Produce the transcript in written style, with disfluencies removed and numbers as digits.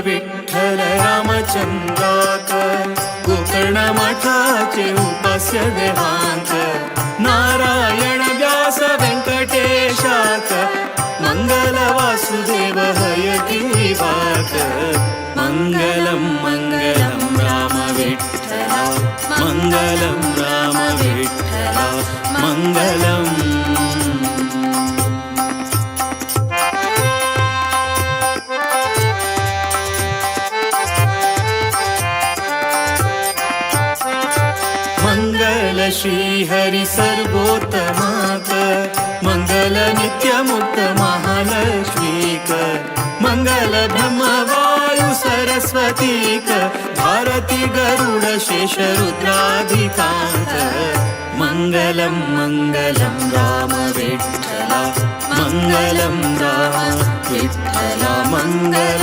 विठ्ठल रामचंद्राक गोकर्ण मठाचे उपास्य देवांक नारायण व्यास व्यंकटेशाक मंगल वासुदेव हयग्रीवाक मंगलम मंगलम राम विठ्ठला मंगलम राम विठ्ठला मंगलम मंगल श्री हरि सर्वोत्तमाक मंगल नित्यमुक्त महालक्ष्मीक मंगल ब्रह्म वायु सरस्वतीक भारती गरुड शेष रुद्राधिकांक मंगलम मंगलम राम विठ्ठला मंगलम राम विठ्ठला मंगलम